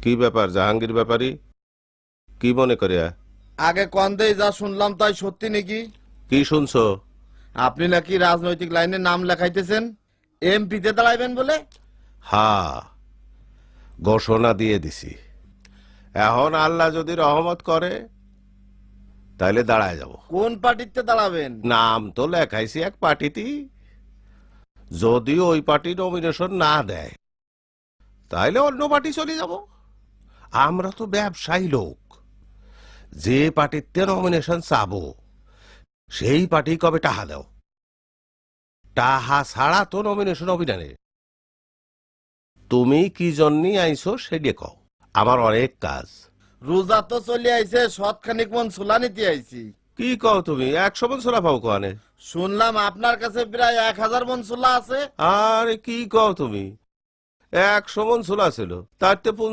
কি ব্যাপার জাহাঙ্গীর ব্যাপারী? কি মনে করিয়া? আগে কন্দেই যা শুনলাম তাই সত্যি নাকি? কি শুনছো? আপনি নাকি রাজনৈতিক লাইনে নাম লেখাইতেছেন, এমপিতে দাঁড়াইবেন বলে? হা, ঘোষণা দিয়ে দিছি। এখন আল্লাহ যদি রহমত করে তাইলে দাঁড়ায় যাব। কোন পার্টিতে দাঁড়াবেন? নাম তো লেখাইছি এক পার্টিতেই। যদি ওই পার্টি নমিনেশন না দেয় তাইলে অন্য পার্টি চলে যাব। আমরা তো ব্যবসায়ী লোক, যে পার্টিতে নমিনেশন চাবো সেই পার্টি কবে টাহা দাও। টাহা ছাড়া তো নমিনেশন অভিযানে। তুমি কি জন্যই আইছো সেটা কও। আমার অনেক কাজ। রোজা তো চলে আইছে, সৎখানিক মন সুলা নিতে আইছি। কি কও তুমি? 100 মন ছোলা পাও কোয়ানে? শুনলাম আপনার কাছে প্রায় 1000 মন সুলা আছে। আরে কি কও তুমি? 100 মন ছোলা ছিল, তার 50